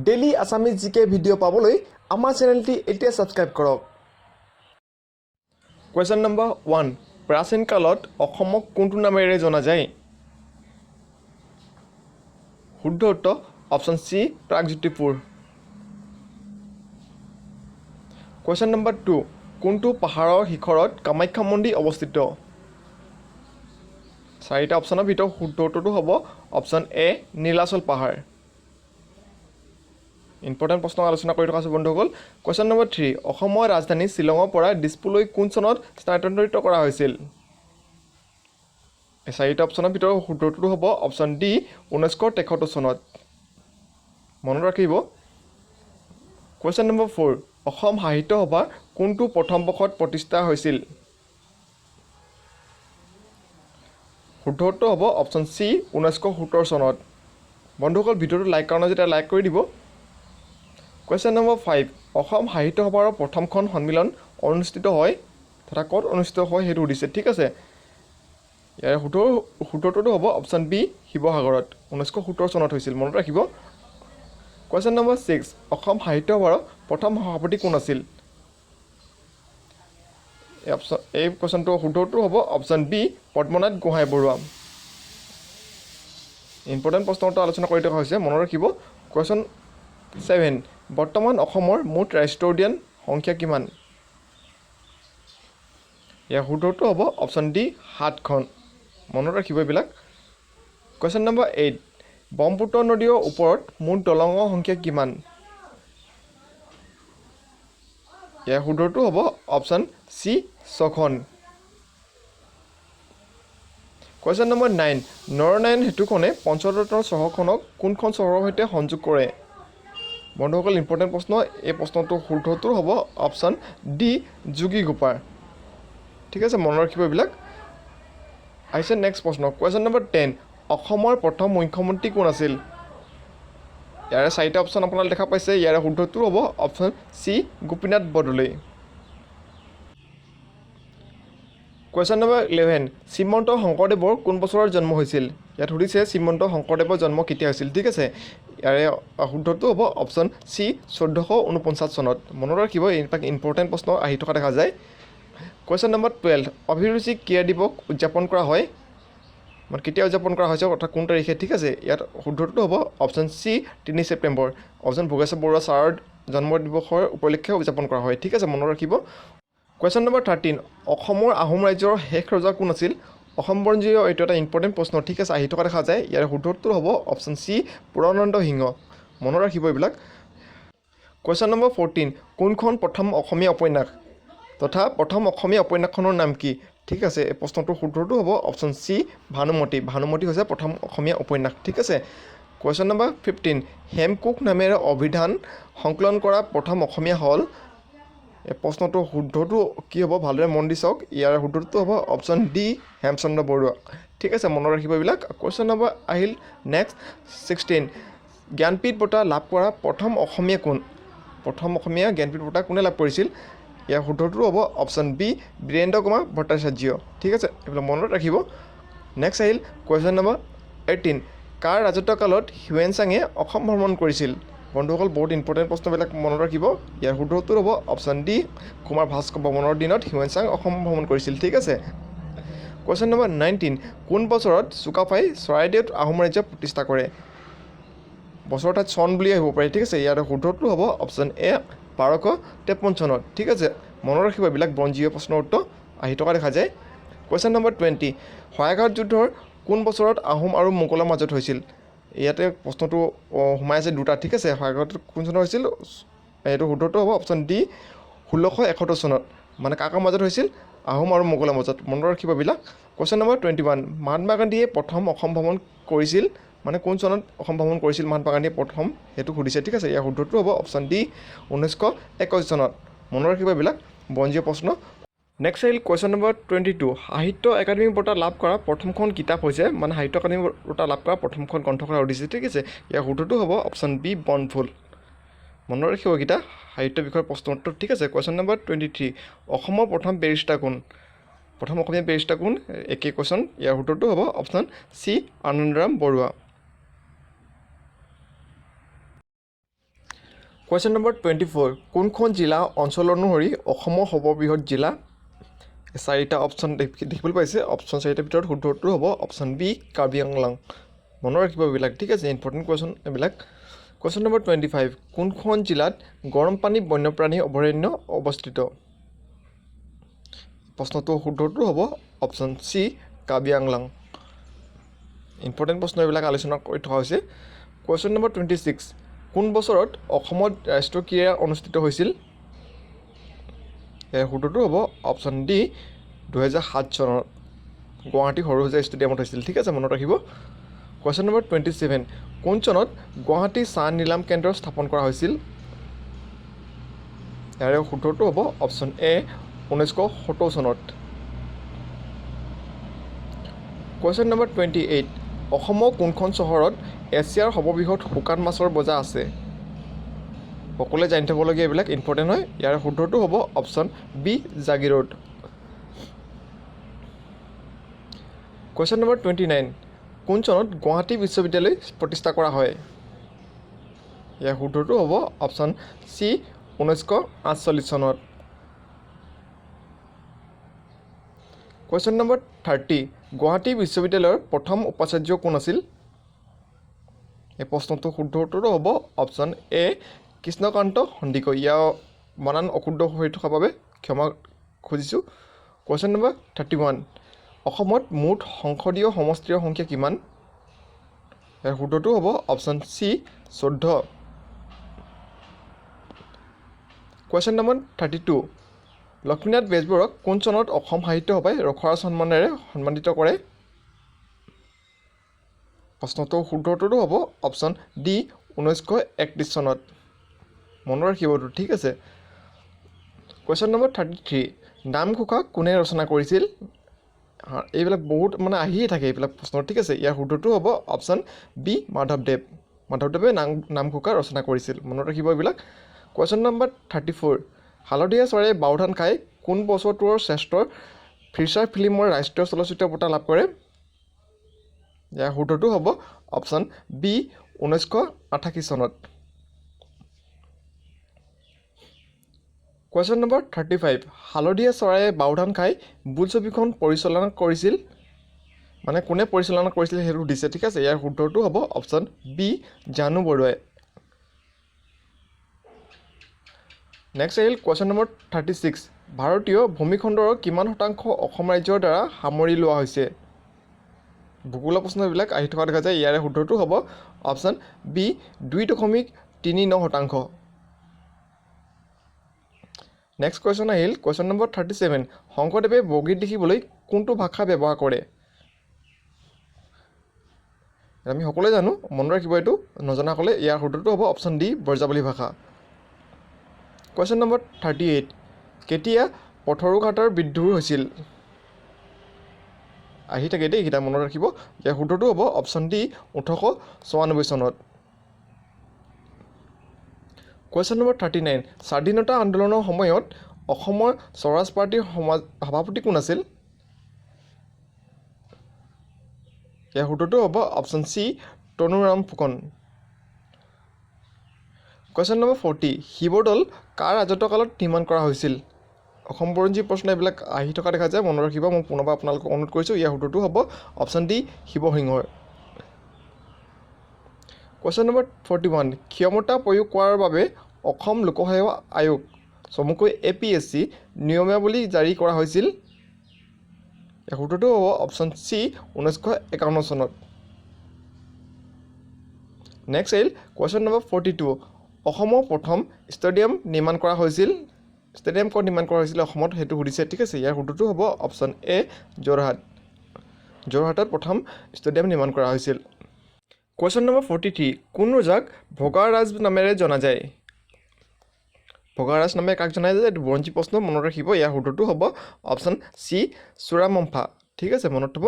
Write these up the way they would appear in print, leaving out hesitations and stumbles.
Daily Assamese জিকে video' পাবলৈ আমাৰ চেনেলটি এতিয়া ছাবস্ক্ৰাইব কৰক। কুৱেশ্যন নম্বৰ 1, প্ৰাচীন কালত অসমক কোনটো নামেৰে জনা যায়? শুদ্ধ উত্তৰ option C Pragjyotipur. Question number 2, কোনটো পাহাৰৰ শিখৰত কামাখ্যা মন্দিৰ অৱস্থিত? 4টা অপশ্যনৰ ভিতৰত শুদ্ধ উত্তৰটো হ'ব অপশ্যন এ নীলাচল পাহাৰ। ইম্পৰ্টেণ্ট প্ৰশ্ন আলোচনা কৰি থকা আছে বন্ধুসকল। কুৱেশ্যন নম্বৰ 3, অসমৰ ৰাজধানী শ্বিলঙৰ পৰা দিছপুৰলৈ কোন চনত স্থানান্তৰিত কৰা হৈছিল? 4টা অপশ্যনৰ ভিতৰত শুদ্ধ উত্তৰটো হ'ব অপশ্যন ডি 1973 চনত। মনত ৰাখিব। কুৱেশ্যন নম্বৰ 4, অসম সাহিত্য সভা কোনটো প্ৰথম বৰ্ষত প্ৰতিষ্ঠা হৈছিল? শুদ্ধ উত্তৰ হ'ব অপশ্যন চি 1970 চনত। বন্ধুসকল ভিডিঅ'টো লাইক কৰা নাই যেতিয়া লাইক কৰি দিব। কুৱেশ্যন নম্বৰ 5, অসম সাহিত্য সভাৰ প্ৰথমখন সন্মিলন অনুষ্ঠিত হয় তথা ক'ত অনুষ্ঠিত হয় সেইটো সুধিছে, ঠিক আছে। ইয়াৰ শুদ্ধটো হ'ব অপশ্যন বি শিৱসাগৰত 1970 চনত হৈছিল, মনত ৰাখিব। কুৱেশ্যন নম্বৰ 6, অসম সাহিত্য সভাৰ প্ৰথম সভাপতি কোন আছিল? এই কুৱেশ্যনটো শুদ্ধটো হ'ব option B Padmanath Gohain Barua. Important প্ৰশ্নটো আলোচনা কৰি থকা হৈছে, মনত ৰাখিব। কুৱেশ্যন 7, বৰ্তমান অসমৰ মুঠ ৰাষ্ট্ৰীয় উদ্যান সংখ্যা কিমান? ইয়াৰ শুদ্ধটো হ'ব অপশ্যন ডি 7খন, মনত ৰাখিব এইবিলাক। কুৱেশ্যন নম্বৰ 8, ব্ৰহ্মপুত্ৰ নদীৰ ওপৰত মুঠ দলঙৰ সংখ্যা কিমান? ইয়াৰ শুদ্ধটো হ'ব অপশ্যন চি 6খন। কুৱেশ্যন নম্বৰ 9, নৰনাৰায়ণ সেতুখনে পঞ্চৰত্ন চহৰখনক কোনখন চহৰৰ সৈতে সংযোগ কৰে? বন্ধুসকল ইম্পৰ্টেণ্ট প্ৰশ্ন, এই প্ৰশ্নটোৰ শুদ্ধটো হ'ব অপশ্যন ডি যোগীঘোপা। ঠিক আছে, মনত ৰাখিব এইবিলাক। আহিছে নেক্সট প্ৰশ্ন। কুৱেশ্যন নম্বৰ 10, অসমৰ প্ৰথম মুখ্যমন্ত্ৰী কোন আছিল? ইয়াৰে 4টা অপশ্যন আপোনালোকে দেখা পাইছে। ইয়াৰে শুদ্ধটো হ'ব option C Gopinath Bordoloi. Question number 11, Srimanta শংকৰদেৱৰ কোন বছৰত জন্ম হৈছিল? ইয়াত সুধিছে শ্ৰীমন্ত শংকৰদেৱৰ জন্ম কেতিয়া হৈছিল, ঠিক আছে। ইয়াৰে শুদ্ধটো হ'ব অপশ্যন চি 1449 চনত, মনত ৰাখিব। এইবিলাক ইম্পৰ্টেণ্ট প্ৰশ্ন আহি থকা দেখা যায়। কুৱেশ্যন নম্বৰ 12, অভিৰুচি ক্ৰীড়া দিৱস উদযাপন কৰা হয় মানে কেতিয়া উদযাপন কৰা হৈছে অৰ্থাৎ কোন তাৰিখে, ঠিক আছে। ইয়াত শুদ্ধটো হ'ব option C 3 September, option Bhogeswar Barua ছাৰৰ জন্মদিৱসৰ উপলক্ষে উদযাপন কৰা হয়, ঠিক আছে, মনত ৰাখিব। কুৱেশ্যন নম্বৰ 13, অসমৰ আহোম ৰাজ্যৰ শেষ ৰজা কোন আছিল? অসম বুৰঞ্জীৰ এইটো এটা ইম্পৰ্টেণ্ট প্ৰশ্ন, ঠিক আছে, আহি থকা দেখা যায়। ইয়াৰ শুদ্ধটো হ'ব অপশ্যন চি পুৰন্দৰ সিংহ, মনত ৰাখিব এইবিলাক। কুৱেশ্যন নম্বৰ 14, কোনখন প্ৰথম অসমীয়া উপন্যাস তথা প্ৰথম অসমীয়া উপন্যাসখনৰ নাম কি? ঠিক আছে, এই প্ৰশ্নটোৰ শুদ্ধটো হ'ব অপশ্যন চি ভানুমতী। ভানুমতী হৈছে প্ৰথম অসমীয়া উপন্যাস, ঠিক আছে। কুৱেশ্যন নম্বৰ 15, হেমকোষ নামেৰে অভিধান সংকলন কৰা প্ৰথম অসমীয়া হ'ল? এই প্ৰশ্নটোৰ শুদ্ধটো কি হ'ব ভালদৰে মন দি চাওক। ইয়াৰ শুদ্ধটো হ'ব অপশ্যন ডি হেমচন্দ্ৰ বৰুৱা, ঠিক আছে, মনত ৰাখিব এইবিলাক। কুৱেশ্যন নম্বৰ আহিল নেক্সট 16, জ্ঞানপীঠ বঁটা লাভ কৰা প্ৰথম অসমীয়া কোন? প্ৰথম অসমীয়া জ্ঞানপীঠ বঁটা কোনে লাভ কৰিছিল? ইয়াৰ শুদ্ধটো হ'ব অপশ্যন বি বীৰেন্দ্ৰ কুমাৰ ভট্টাচাৰ্য, ঠিক আছে, এইবিলাক মনত ৰাখিব। নেক্সট আহিল কুৱেশ্যন নম্বৰ 18, কাৰ ৰাজত্বকালত হিউৱেন চাঙে অসম ভ্ৰমণ কৰিছিল? বন্ধুসকল বহুত ইম্পৰ্টেণ্ট প্ৰশ্নবিলাক মনত ৰাখিব। ইয়াৰ শুদ্ধটো হ'ব অপশ্যন ডি কুমাৰ ভাস্কৰ বৰ্মনৰ দিনত হিউৱেন চাং অসম ভ্ৰমণ কৰিছিল, ঠিক আছে। কুৱেশ্যন নম্বৰ 19, কোন বছৰত চুকাফাই চৰাইদেউত আহোম ৰাজ্য প্ৰতিষ্ঠা কৰে? বছৰ ঠাইত চন বুলি আহিব পাৰে, ঠিক আছে। ইয়াৰ শুদ্ধটো হ'ব অপশ্যন এ 1253 চনত, ঠিক আছে, মনত ৰাখিব এইবিলাক বুৰঞ্জীয় প্ৰশ্নৰ উত্তৰ আহি থকা দেখা যায়। কুৱেশ্যন নম্বৰ 20, শৰাইঘাট যুদ্ধৰ কোন বছৰত আহোম আৰু মোগলৰ মাজত হৈছিল? ইয়াতে প্ৰশ্নটো সোমাই আছে দুটা, ঠিক আছে। শৰাইঘাট কোন চনত হৈছিল? এইটো শুদ্ধটো হ'ব অপশ্যন ডি 1671 চনত, মানে কাৰ মাজত হৈছিল? আহোম আৰু মোগলৰ মাজত, মনত ৰাখিব এইবিলাক। কুৱেশ্যন নম্বৰ 21, মহাত্মা গান্ধীয়ে প্ৰথম অসম ভ্ৰমণ কৰিছিল মানে কোন চনত অসম ভ্ৰমণ কৰিছিল মহাত্মা গান্ধীয়ে প্ৰথম, সেইটো সুধিছে, ঠিক আছে। ইয়াৰ শুদ্ধটো হ'ব অপশ্যন ডি 1921 চনত, মনত ৰাখিব এইবিলাক বুৰঞ্জীয় প্ৰশ্ন। নেক্সট আহিল কুৱেশ্যন নম্বৰ 22, সাহিত্য একাডেমী বঁটা লাভ কৰা প্ৰথমখন কিতাপ হৈছে মানে সাহিত্য একাডেমী বঁটা লাভ কৰা প্ৰথমখন গ্ৰন্থকাৰ সুধিছে, ঠিক আছে। ইয়াৰ শুদ্ধটো হ'ব অপশ্যন বি বনফুল, মনত ৰাখিব এইকেইটা সাহিত্য বিষয়ৰ প্ৰশ্ন উত্তৰ, ঠিক আছে। কুৱেশ্যন নম্বৰ 23, অসমৰ প্ৰথম বেৰিষ্টাৰ কোন? প্ৰথম অসমীয়া বেৰিষ্টাৰ কোন? একেই কুৱেশ্যন। ইয়াৰ শুদ্ধটো হ'ব option C Anandaram Barua. Question number 24 কোনখন জিলা অঞ্চল অনুসৰি অসমৰ সৰ্ববৃহৎ জিলা চাৰিটা অপশ্যন দেখিবলৈ পাইছে অপশ্যন চাৰিটাৰ ভিতৰত শুদ্ধ উত্তৰ হ'ব অপশ্যন বি কাৰ্বি আংলং মনত ৰাখিব এইবিলাক ঠিক আছে ইম্পৰ্টেণ্ট কুৱেশ্যন এইবিলাক কুৱেশ্যন নম্বৰ 25 কোনখন জিলাত গৰম পানী বন্যপ্ৰাণী অভয়াৰণ্য অৱস্থিত প্ৰশ্নটো শুদ্ধ উত্তৰ হ'ব option C Karbi Anglong important প্ৰশ্ন এইবিলাক আলোচনা কৰি থকা হৈছে কুৱেশ্যন নম্বৰ 26 কোন বছৰত অসমত ৰাষ্ট্ৰীয় ক্ৰীড়া অনুষ্ঠিত হৈছিল ইয়াৰ শুদ্ধটো হ'ব অপশ্যন ডি 2007 চনত গুৱাহাটী সৰুসজাই ষ্টেডিয়ামত হৈছিল ঠিক আছে মনত ৰাখিব কুৱেশ্যন নম্বৰ 27 কোন চনত গুৱাহাটী চাহ নিলাম কেন্দ্ৰ স্থাপন কৰা হৈছিল ইয়াৰ শুদ্ধটো হ'ব অপশ্যন এ 1970 চনত কুৱেশ্যন নম্বৰ 28 অসমৰ কোনখন চহৰত এছিয়াৰ সৰ্ববৃহৎ শুকান মাছৰ বজাৰ আছে সকলোৱে জানি থ'বলগীয়া এইবিলাক ইম্পৰ্টেণ্ট হয় ইয়াৰ শুদ্ধটো হ'ব option B Jagiroad question number 29 কোন চনত গুৱাহাটী বিশ্ববিদ্যালয় প্ৰতিষ্ঠা কৰা হয় ইয়াৰ শুদ্ধটো হ'ব অপশ্যন চি 1948 চনত কুৱেশ্যন নম্বৰ 30 গুৱাহাটী বিশ্ববিদ্যালয়ৰ প্ৰথম উপাচাৰ্য কোন আছিল এই প্ৰশ্নটো শুদ্ধ উত্তৰটো হ'ব অপশ্যন এ কৃষ্ণকান্ত সন্দিকৈ ইয়াৰ বানান অশুদ্ধ হৈ থকাৰ বাবে ক্ষমা খুজিছোঁ কুৱেশ্যন নম্বৰ 31 অসমত মুঠ সংসদীয় সমষ্টিৰ সংখ্যা কিমান ইয়াৰ শুদ্ধটো হ'ব option C 14 question number 32 Lakshminath বেজবৰুৱাক কোন চনত অসম সাহিত্য সভাই ৰখৰা সন্মানেৰে সন্মানিত কৰে প্ৰশ্নটো শুদ্ধ উত্তৰটো হ'ব অপশ্যন ডি 1931 চনত মনত ৰাখিবতো ঠিক আছে কুৱেশ্যন নম্বৰ 33 নামঘোষা কোনে ৰচনা কৰিছিল এইবিলাক বহুত মানে আহিয়ে থাকে এইবিলাক প্ৰশ্ন ঠিক আছে ইয়াৰ শুদ্ধটো হ'ব অপশ্যন বি মাধৱদেৱে নামঘোষা ৰচনা কৰিছিল মনত ৰাখিব এইবিলাক কুৱেশ্যন নম্বৰ 34 হালধীয়া চৰাইয়ে বাওধান খাই কোন বছৰটোৰ শ্ৰেষ্ঠ ফিচাৰ ফিল্মৰ ৰাষ্ট্ৰীয় চলচ্চিত্ৰ বঁটা লাভ কৰে ইয়াৰ শুদ্ধটো হ'ব অপশ্যন বি 1988 চনত কুৱেশ্যন নম্বৰ 35 হালধীয়া চৰাইয়ে বাওধান খাই বোলছবিখন পৰিচালনা কৰিছিল মানে কোনে পৰিচালনা কৰিছিল সেইটো সুধিছে ঠিক আছে ইয়াৰ শুদ্ধটো হ'ব অপশ্যন বি জানু বৰুৱাই নেক্সট আহিল কুৱেশ্যন নম্বৰ 36 ভাৰতীয় ভূমিখণ্ডৰ কিমান শতাংশ অসম ৰাজ্যৰ দ্বাৰা সামৰি লোৱা হৈছে ভূগোলৰ প্ৰশ্নবিলাক আহি থকা দেখা যায় ইয়াৰে শুদ্ধটো হ'ব অপশ্যন বি 2.39 শতাংশ নেক্সট কুৱেশ্যন আহিল কুৱেশ্যন নম্বৰ 37 শংকৰদেৱে বৰগীত লিখিবলৈ কোনটো ভাষা ব্যৱহাৰ কৰে আমি সকলোৱে জানো মনত ৰাখিব এইটো নজনাসকলে ইয়াৰ শুদ্ধটো হ'ব অপশ্যন ডি ব্ৰজাৱলী ভাষা কুৱেশ্যন নম্বৰ 38 কেতিয়া পথৰু ঘাটৰ বিদ্ৰোহ হৈছিল আহি থাকে দেই এইকেইটা মনত ৰাখিব ইয়াৰ শুদ্ধটো হ'ব অপশ্যন ডি 1894 চনত কুৱেশ্যন নম্বৰ 39 স্বাধীনতা আন্দোলনৰ সময়ত অসমৰ স্বৰাজ পাৰ্টীৰ সভাপতি কোন আছিল ইয়াৰ শুদ্ধটো হ'ব option C Tanuram Phukan question number 40 Sivadol কাৰ ৰাজত্বকালত নিৰ্মাণ কৰা হৈছিল অসম বুৰঞ্জী প্ৰশ্ন এইবিলাক আহি থকা দেখা যায় মনত ৰাখিব মই পুনৰবাৰ আপোনালোকক অনুৰোধ কৰিছোঁ ইয়াৰ শুদ্ধটো হ'ব অপশ্যন ডি শিৱসিংহৰ কুৱেশ্যন নম্বৰ 41 ক্ষমতা প্ৰয়োগ কৰাৰ বাবে অসম লোকসেৱা আয়োগ চমুকৈ APSC নিয়মাৱলী জাৰি কৰা হৈছিল ইয়াৰ শুদ্ধটো হ'ব অপশ্যন চি 1951 চনত নেক্সট আহিল কুৱেশ্যন নম্বৰ 42 অসমৰ প্ৰথম ষ্টেডিয়াম নিৰ্মাণ কৰা হৈছিল ষ্টেডিয়াম ক'ত নিৰ্মাণ কৰা হৈছিল অসমত সেইটো সুধিছে ঠিক আছে ইয়াৰ শুদ্ধটো হ'ব অপশ্যন এ যোৰহাটত প্ৰথম ষ্টেডিয়াম নিৰ্মাণ কৰা হৈছিল কুৱেশ্যন নম্বৰ 43 কোন ৰজাক ভোগাৰাজ নামেৰে জনা যায় ভোগাৰাজ নামে কাক জনা যায় এইটো বুৰঞ্জী প্ৰশ্ন মনত ৰাখিব ইয়াৰ শুদ্ধটো হ'ব অপশ্যন চি চুৰামম্ফা ঠিক আছে মনত থ'ব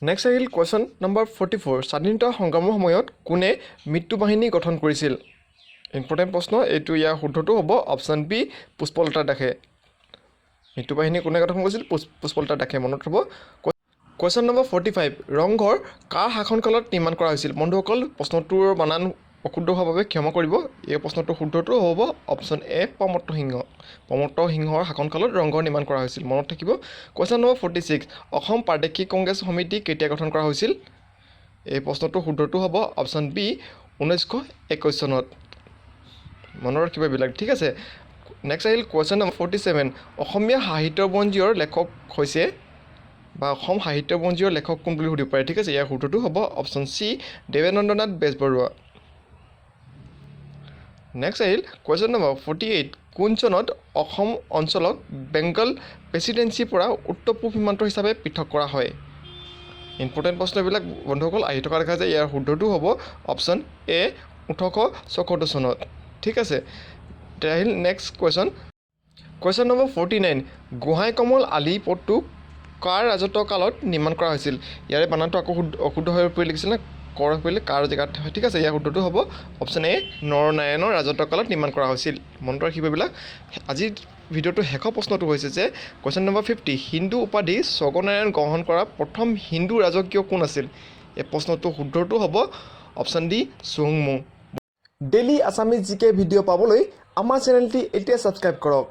নেক্সট আহিল কুৱেশ্যন নম্বৰ 44 স্বাধীনতা সংগ্ৰামৰ সময়ত কোনে মৃত্যু বাহিনী গঠন কৰিছিল ইম্পৰ্টেণ্ট প্ৰশ্ন এইটো ইয়াৰ শুদ্ধটো হ'ব অপশ্যন বি পুষ্পলতা দাসে মৃত্যু বাহিনী কোনে গঠন কৰিছিল পুষ্পলতা দাসে মনত থ'ব কুৱেশ্যন নম্বৰ 45 ৰংঘৰ কাৰ শাসনকালত নিৰ্মাণ কৰা হৈছিল বন্ধুসকল প্ৰশ্নটোৰ বানান অশুদ্ধ হোৱাৰ বাবে ক্ষমা কৰিব এই প্ৰশ্নটোৰ শুদ্ধটো হ'ব অপশ্যন এ প্ৰমত্ত সিংহ প্ৰমত্ত সিংহৰ শাসনকালত ৰংঘৰ নিৰ্মাণ কৰা হৈছিল মনত থাকিব কুৱেশ্যন নম্বৰ 46 অসম প্ৰাদেশিক কংগ্ৰেছ সমিতি কেতিয়া গঠন কৰা হৈছিল এই প্ৰশ্নটোৰ শুদ্ধটো হ'ব অপশ্যন বি 1921 চনত মনত ৰাখিব এইবিলাক ঠিক আছে নেক্সট আহিল কুৱেশ্যন নম্বৰ 47 অসমীয়া সাহিত্য পঞ্জীৰ লেখক হৈছে বা অসম সাহিত্য পঞ্জীৰ লেখক কোন বুলি সুধিব পাৰে ঠিক আছে ইয়াৰ শুদ্ধটো হ'ব অপশ্যন চি দেৱানন্দনাথ বেজবৰুৱা নেক্সট আহিল কুৱেশ্যন নম্বৰ 48 কোন চনত অসম অঞ্চলক বেংগল প্ৰেচিডেঞ্চিৰ পৰা উত্তৰ পূব সীমান্ত হিচাপে পৃথক কৰা হয় ইম্পৰ্টেণ্ট প্ৰশ্নবিলাক বন্ধুসকল আহি থকা দেখা যায় ইয়াৰ শুদ্ধটো হ'ব অপশ্যন এ 1874 চনত ঠিক আছে এতিয়া আহিল next question number 49 Gohain Kamal Ali পট্টু কাৰ ৰাজত্ব কালত নিৰ্মাণ কৰা হৈছিল ইয়াৰে বানানটো আকৌ অশুদ্ধ হৈ পৰি লিখিছিল নে কৰ পৰিলে কাৰ জেগাত হয় ঠিক আছে ইয়াৰ শুদ্ধটো হ'ব অপশ্যন এ নৰনাৰায়ণৰ ৰাজত্ব কালত নিৰ্মাণ কৰা হৈছিল মনত ৰাখিব এইবিলাক আজিৰ ভিডিঅ'টো শেষৰ প্ৰশ্নটো হৈছে যে কুৱেশ্যন নম্বৰ 50 হিন্দু উপাধি স্বৰ্গনাৰায়ণ গ্ৰহণ কৰা প্ৰথম হিন্দু ৰাজকীয় কোন আছিল এই প্ৰশ্নটোৰ শুদ্ধটো হ'ব অপশ্যন ডি চুহুংমুং ডেইলি আছামিজ জিকে ভিডিঅ' পাবলৈ আমাৰ চেনেলটি এতিয়া ছাবস্ক্ৰাইব কৰক